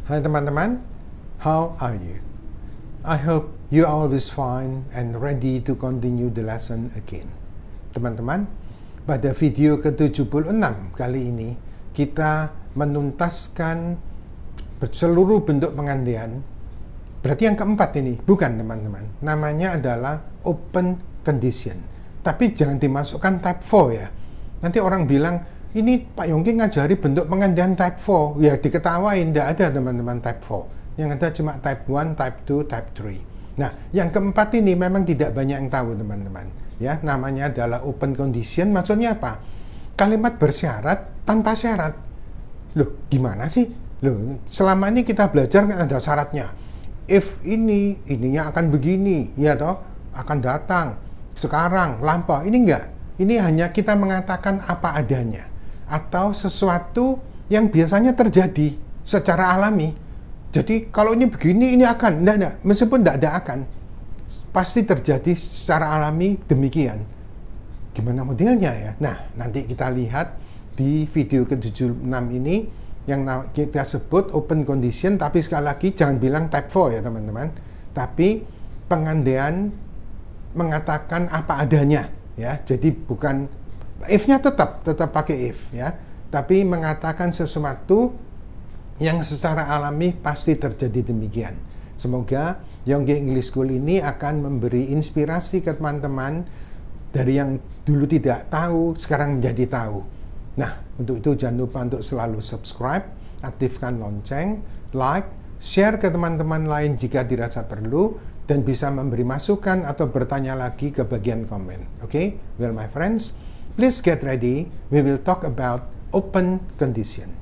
Hai teman-teman, how are you? I hope you are always fine and ready to continue the lesson again. Teman-teman, pada video ke-76 kali ini, kita menuntaskan seluruh bentuk pengandaian. Berarti yang keempat ini, bukan teman-teman. Namanya adalah open condition. Tapi jangan dimasukkan type 4 ya. Nanti orang bilang, ini Pak Yongki ngajari bentuk pengandaian type 4. Ya diketawain, tidak ada teman-teman type 4. Yang ada cuma type 1, type 2, type 3. Nah, yang keempat ini memang tidak banyak yang tahu teman-teman. Ya, namanya adalah open condition. Maksudnya apa? Kalimat bersyarat tanpa syarat. Loh, gimana sih? Loh, selama ini kita belajar kan ada syaratnya. If ininya akan begini, ya toh, akan datang, sekarang, lampau. Ini enggak. Ini hanya kita mengatakan apa adanya. Atau sesuatu yang biasanya terjadi secara alami. Jadi kalau ini begini, ini akan. Enggak. Meskipun tidak ada akan. Pasti terjadi secara alami demikian. Gimana modelnya ya? Nah, nanti kita lihat di video ke-76 ini yang kita sebut open condition, tapi sekali lagi jangan bilang type 4 ya teman-teman. Tapi pengandaian mengatakan apa adanya ya. Jadi bukan if-nya tetap pakai if ya, tapi mengatakan sesuatu yang secara alami pasti terjadi demikian. Semoga Yongki English School ini akan memberi inspirasi ke teman-teman dari yang dulu tidak tahu sekarang menjadi tahu. Nah, untuk itu jangan lupa untuk selalu subscribe, aktifkan lonceng, like, share ke teman-teman lain jika dirasa perlu, dan bisa memberi masukan atau bertanya lagi ke bagian komen. Okay? Well, my friends, please get ready. We will talk about open condition.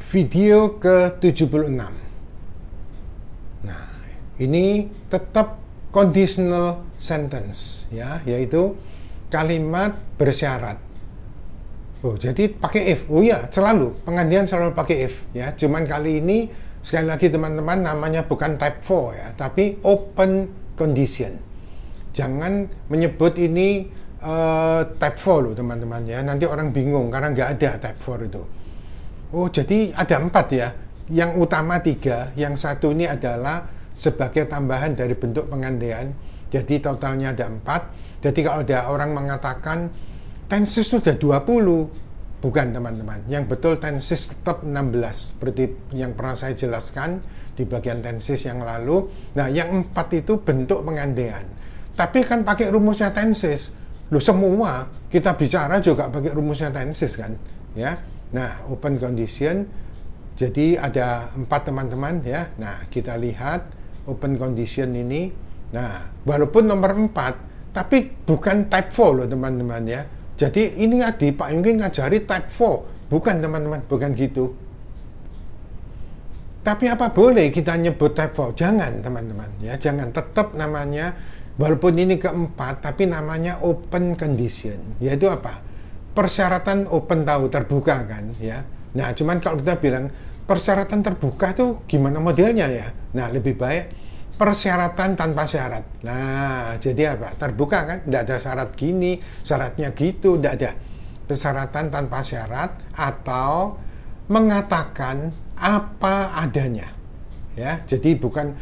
Video ke-76. Nah, ini tetap conditional sentence ya, yaitu kalimat bersyarat. Oh, jadi pakai if. Oh ya, selalu pengandaian selalu pakai if ya. Cuman kali ini sekali lagi teman-teman namanya bukan type 4 ya, tapi open condition. Jangan menyebut ini type 4 loh teman-teman ya. Nanti orang bingung karena nggak ada type 4 itu. Oh, jadi ada 4 ya. Yang utama 3, yang satu ini adalah sebagai tambahan dari bentuk pengandaian. Jadi totalnya ada 4. Jadi kalau ada orang mengatakan tenses itu sudah 20, bukan teman-teman. Yang betul tenses tetap 16, seperti yang pernah saya jelaskan di bagian tenses yang lalu. Nah, yang 4 itu bentuk pengandaian. Tapi kan pakai rumusnya tenses. Loh, semua kita bicara juga pakai rumusnya tenses kan, ya. Nah, open condition. Jadi ada 4 teman-teman ya. Nah, kita lihat open condition ini. Nah, walaupun nomor 4, tapi bukan type 4 loh teman-teman ya. Jadi ini Pak Yongki ngajari type 4. Bukan teman-teman, bukan gitu. Tapi apa boleh kita nyebut type 4? Jangan teman-teman ya, jangan. Tetap namanya, walaupun ini keempat, tapi namanya open condition. Yaitu apa? Persyaratan open tahu terbuka kan ya. Nah, cuman kalau kita bilang persyaratan terbuka tuh gimana modelnya ya? Nah, lebih baik persyaratan tanpa syarat. Nah, jadi apa? Terbuka kan? Tidak ada syarat gini, syaratnya gitu, tidak ada. Persyaratan tanpa syarat atau mengatakan apa adanya. Ya, jadi bukan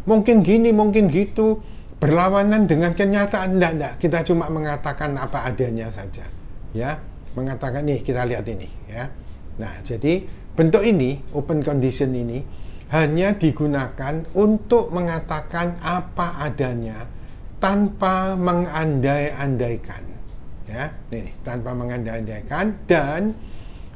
mungkin gini, mungkin gitu, berlawanan dengan kenyataan. Tidak. Kita cuma mengatakan apa adanya saja. Ya, mengatakan nih, kita lihat ini ya. Nah, jadi bentuk ini, open condition ini hanya digunakan untuk mengatakan apa adanya tanpa mengandai-andaikan ya, ini tanpa mengandai-andaikan, dan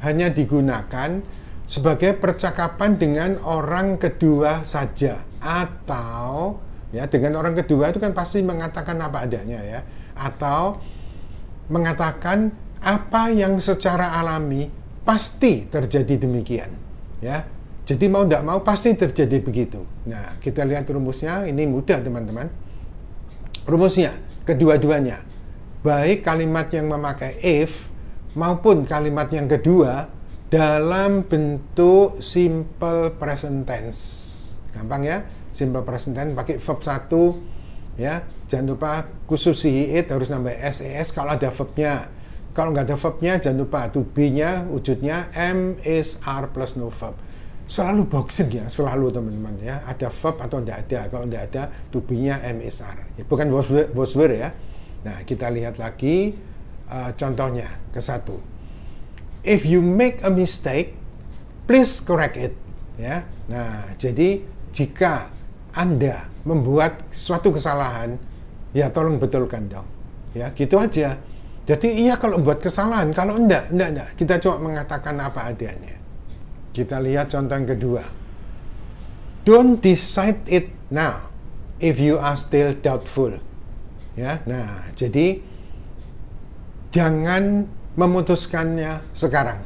hanya digunakan sebagai percakapan dengan orang kedua saja, atau ya dengan orang kedua itu kan pasti mengatakan apa adanya ya, atau mengatakan apa yang secara alami pasti terjadi demikian ya. Jadi mau tidak mau pasti terjadi begitu. Nah, kita lihat rumusnya. Ini mudah teman-teman. Rumusnya kedua-duanya, baik kalimat yang memakai if maupun kalimat yang kedua, dalam bentuk simple present tense. Gampang ya, simple present tense pakai verb 1 ya. Jangan lupa khusus it harus nambah ses kalau ada verbnya. Kalau nggak ada verbnya, jangan lupa to be-nya wujudnya am, is, are plus no verb. selalu boxing ya, selalu teman-teman ya. Ada verb atau tidak ada. Kalau tidak ada, to be-nya MSR. Ya, bukan was were ya. Nah, kita lihat lagi contohnya ke satu. If you make a mistake, please correct it. Ya. Nah, jadi jika Anda membuat suatu kesalahan, ya tolong betulkan dong. Ya, gitu aja. Jadi iya kalau buat kesalahan, kalau enggak. Kita coba mengatakan apa adanya. Kita lihat contoh yang kedua. Don't decide it now if you are still doubtful. Ya, nah jadi jangan memutuskannya sekarang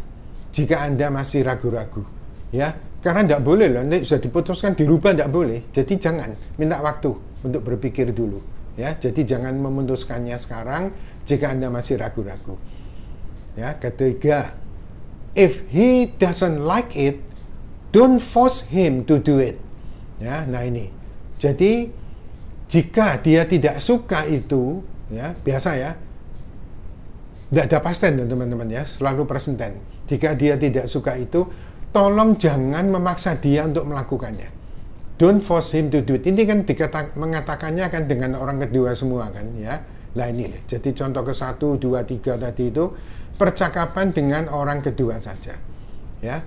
jika Anda masih ragu-ragu. Ya, karena enggak boleh loh, nanti sudah diputuskan dirubah enggak boleh. Jadi jangan, minta waktu untuk berpikir dulu. Ya, jadi jangan memutuskannya sekarang jika Anda masih ragu-ragu. Ya, ketiga, if he doesn't like it, don't force him to do it. Ya, nah ini. Jadi jika dia tidak suka itu, ya biasa ya, tidak ada past tense teman-teman ya, selalu present tense. Jika dia tidak suka itu, tolong jangan memaksa dia untuk melakukannya. Don't force him to do it. Ini kan mengatakannya kan dengan orang kedua semua kan ya. Nah ini loh. Jadi contoh ke 1, 2, 3 tadi itu percakapan dengan orang kedua saja. Ya.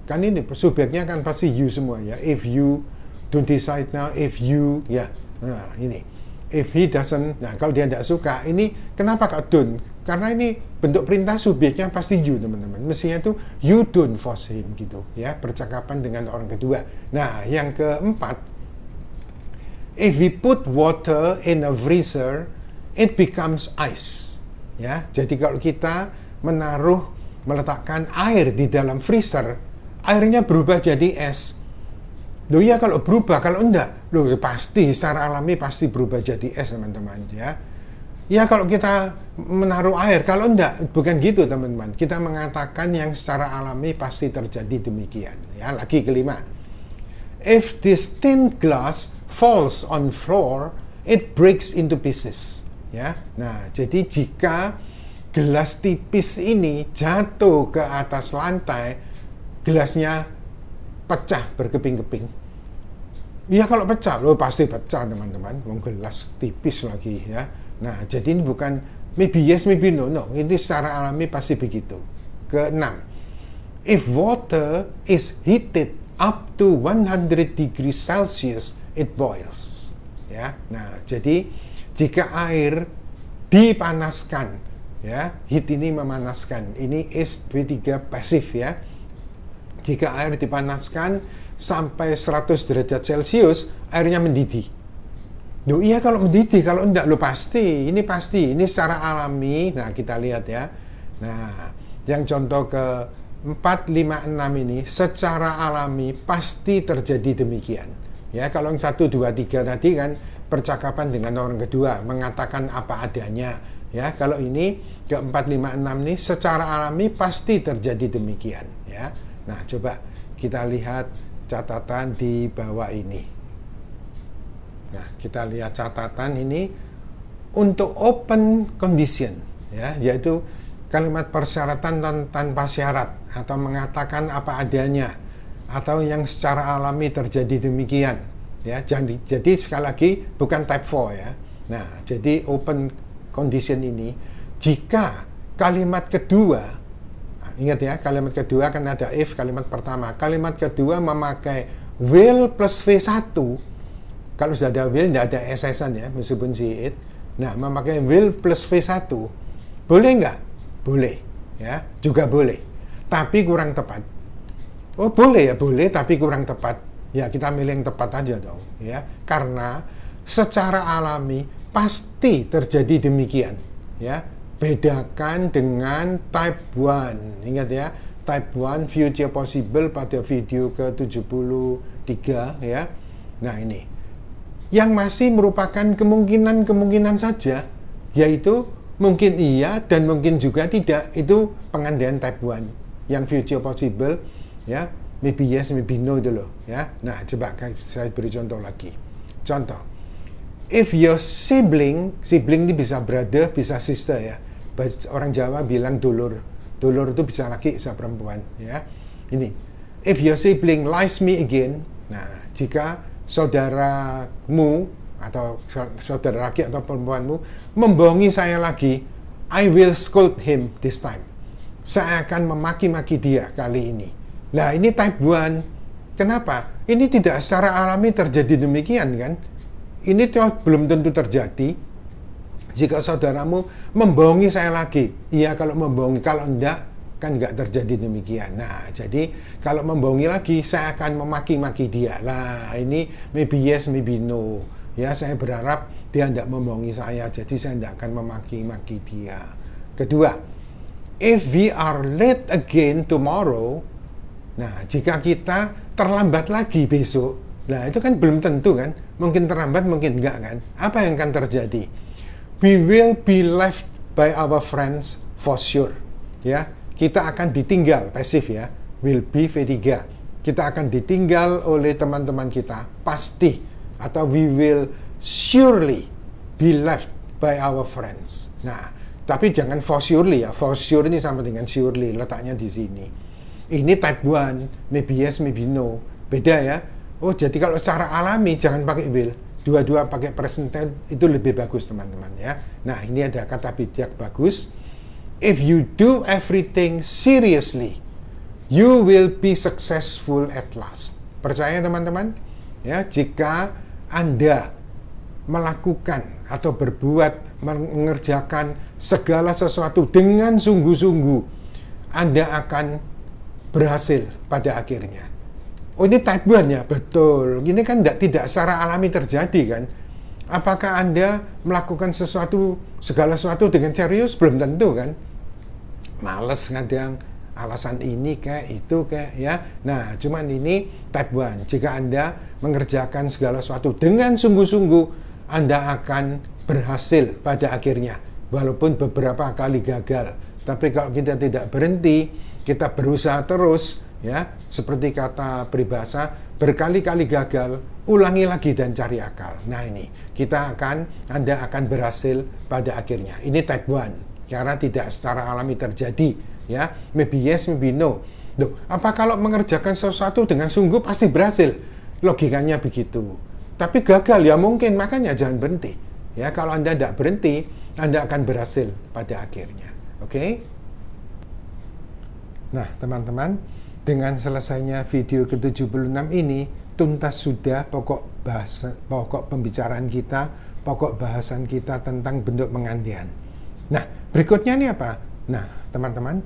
Kan ini subjeknya kan pasti you semua ya. If you don't decide now, if you ya. Nah, ini. If he doesn't, nah kalau dia tidak suka, ini kenapa kok don't? Karena ini bentuk perintah subjeknya pasti you teman-teman. Mestinya itu you don't force him gitu ya, percakapan dengan orang kedua. Nah, yang keempat, if we put water in a freezer, it becomes ice. Ya, jadi kalau kita meletakkan air di dalam freezer, airnya berubah jadi es. Loh ya kalau berubah, kalau enggak, loh ya pasti secara alami pasti berubah jadi es teman-teman ya. Ya kalau kita menaruh air, kalau enggak, bukan gitu teman-teman. Kita mengatakan yang secara alami pasti terjadi demikian. Ya, lagi kelima. If this thin glass falls on floor, it breaks into pieces. Ya, nah jadi jika gelas tipis ini jatuh ke atas lantai, gelasnya pecah berkeping-keping. Ya kalau pecah, lo pasti pecah teman-teman. Gelas tipis lagi ya. Nah jadi ini bukan maybe yes, maybe no. Ini secara alami pasti begitu. Keenam, if water is heated up to 100 degrees Celsius, it boils. Ya, nah jadi jika air dipanaskan, ya heat ini memanaskan. Ini is V3 pasif ya. Jika air dipanaskan sampai 100 derajat Celcius, airnya mendidih. Loh iya kalau mendidih, kalau enggak, lo pasti, ini secara alami. Nah kita lihat ya. Nah yang contoh ke 4, 5, 6 ini secara alami pasti terjadi demikian. Ya kalau yang 1, 2, 3 tadi kan percakapan dengan orang kedua, mengatakan apa adanya. Ya kalau ini ke 4, 5, 6 ini secara alami pasti terjadi demikian. Ya. Nah, coba kita lihat catatan di bawah ini. Nah, kita lihat catatan ini untuk open condition, ya, yaitu kalimat persyaratan tanpa syarat atau mengatakan apa adanya atau yang secara alami terjadi demikian. Ya, jadi sekali lagi bukan type 4 ya. Nah, jadi open condition ini jika kalimat kedua, ingat ya, kalimat kedua kan ada if, kalimat pertama. Kalimat kedua memakai will plus V1. Kalau sudah ada will, tidak ada SS-an ya, meskipun si it. Nah, memakai will plus V1. Boleh nggak? Boleh. Ya, juga boleh. Tapi kurang tepat. Oh, boleh ya, boleh, tapi kurang tepat. Ya, kita milih yang tepat aja dong. Ya, karena secara alami pasti terjadi demikian. Ya, bedakan dengan type 1. Ingat ya, type 1 future possible pada video ke-73 ya. Nah ini yang masih merupakan kemungkinan saja, yaitu mungkin iya dan mungkin juga tidak. Itu pengandaian type 1 yang future possible ya, maybe yes, maybe no dulu ya. Nah coba saya beri contoh lagi. Contoh, if your sibling ini bisa brother, bisa sister ya. Orang Jawa bilang dulur. Dulur itu bisa laki, bisa perempuan ya. Ini. if your sibling lies me again, nah, jika saudaramu atau saudara laki atau perempuanmu membohongi saya lagi, I will scold him this time. Saya akan memaki-maki dia kali ini. Nah, ini type 1. Kenapa? Ini tidak secara alami terjadi demikian kan? Ini belum tentu terjadi. Jika saudaramu membohongi saya lagi, iya kalau membohongi, kalau enggak, kan enggak terjadi demikian. Nah, jadi kalau membohongi lagi, saya akan memaki-maki dia. Nah, ini maybe yes, maybe no. Ya, saya berharap dia tidak membohongi saya, jadi saya tidak akan memaki-maki dia. Kedua, if we are late again tomorrow, nah, jika kita terlambat lagi besok, nah itu kan belum tentu kan, mungkin terlambat, mungkin enggak kan. Apa yang akan terjadi? We will be left by our friends for sure. Ya, kita akan ditinggal, pasif ya, will be V3. Kita akan ditinggal oleh teman-teman kita, pasti. Atau we will surely be left by our friends. Nah, tapi jangan for surely ya, for sure ini sama dengan surely, letaknya di sini. Ini type 1, maybe yes, maybe no. Beda ya. Oh, jadi kalau secara alami jangan pakai will. Dua-dua pakai present tense itu lebih bagus teman-teman ya. Nah, ini ada kata bijak bagus. If you do everything seriously, you will be successful at last. Percaya teman-teman? Ya, jika Anda melakukan atau berbuat, mengerjakan segala sesuatu dengan sungguh-sungguh, Anda akan berhasil pada akhirnya. Oh, ini type 1 ya? Betul. Ini kan tidak secara alami terjadi kan? Apakah Anda melakukan segala sesuatu dengan serius? Belum tentu kan? Males kadang, alasan ini kayak itu kayak ya. Nah, cuman ini type 1. Jika Anda mengerjakan segala sesuatu dengan sungguh-sungguh, Anda akan berhasil pada akhirnya. Walaupun beberapa kali gagal. Tapi kalau kita tidak berhenti, kita berusaha terus, ya, seperti kata peribahasa, berkali-kali gagal, ulangi lagi dan cari akal. Nah, ini Anda akan berhasil pada akhirnya. Ini type 1, karena tidak secara alami terjadi, ya. Maybe yes, maybe no. Duh, apa kalau mengerjakan sesuatu dengan sungguh pasti berhasil? Logikanya begitu. Tapi gagal ya mungkin, makanya jangan berhenti. Ya, kalau Anda tidak berhenti, Anda akan berhasil pada akhirnya. Oke? Nah, teman-teman, dengan selesainya video ke-76 ini, tuntas sudah pokok pembicaraan kita, pokok bahasan kita tentang bentuk pengandian. Nah, berikutnya ini apa? Nah, teman-teman,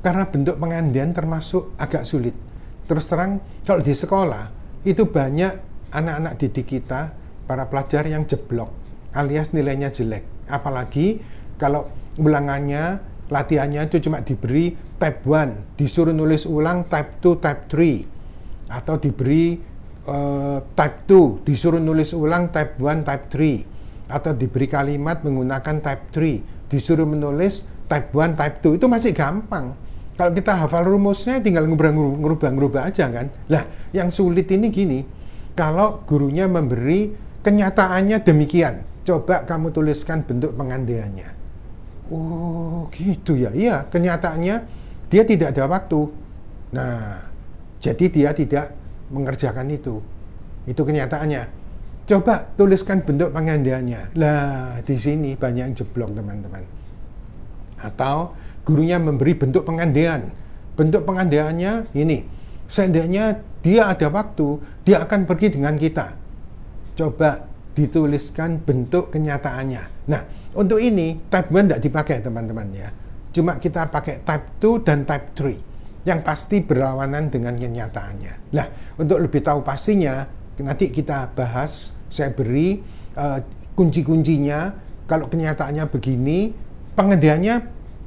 karena bentuk pengandian termasuk agak sulit. Terus terang, kalau di sekolah, itu banyak anak-anak didik kita, para pelajar yang jeblok, alias nilainya jelek. Apalagi kalau ulangannya, latihannya itu cuma diberi type 1, disuruh nulis ulang type 2, type 3. Atau diberi type 2, disuruh nulis ulang type 1, type 3. Atau diberi kalimat menggunakan type 3, disuruh menulis type 1, type 2. Itu masih gampang. Kalau kita hafal rumusnya tinggal ngubah-ngubah aja kan. Lah, yang sulit ini gini, kalau gurunya memberi kenyataannya demikian, coba kamu tuliskan bentuk pengandiannya. Oh, gitu ya. Iya, kenyataannya dia tidak ada waktu. Nah, jadi dia tidak mengerjakan itu. Itu kenyataannya. Coba tuliskan bentuk pengandiannya. Lah, di sini banyak yang jeblok, teman-teman. Atau gurunya memberi bentuk pengandian. Bentuk pengandiannya ini. Seandainya dia ada waktu, dia akan pergi dengan kita. Coba dituliskan bentuk kenyataannya. Nah, untuk ini type 1 tidak dipakai teman-teman ya. Cuma kita pakai type 2 dan type 3 yang pasti berlawanan dengan kenyataannya. Nah, untuk lebih tahu pastinya nanti kita bahas, saya beri kunci-kuncinya. Kalau kenyataannya begini, pengandiannya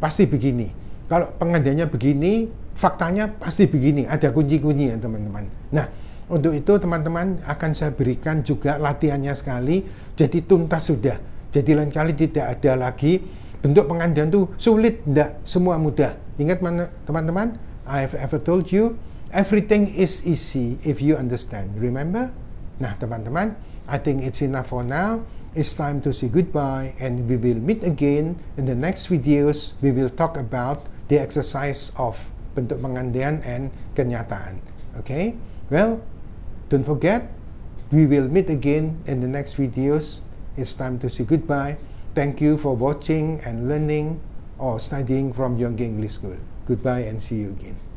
pasti begini. Kalau pengandiannya begini, faktanya pasti begini. Ada kunci-kuncinya teman-teman. Nah, untuk itu teman-teman akan saya berikan juga latihannya sekali, jadi tuntas sudah. Jadi lain kali tidak ada lagi bentuk pengandian itu sulit, tidak, semua mudah. Ingat teman-teman, I have ever told you, everything is easy if you understand. Remember? Nah teman-teman, I think it's enough for now. It's time to say goodbye and we will meet again in the next videos. We will talk about the exercise of bentuk pengandian and kenyataan. Okay? Well, don't forget, we will meet again in the next videos. It's time to say goodbye. Thank you for watching and learning or studying from Yonggi English School. Goodbye and see you again.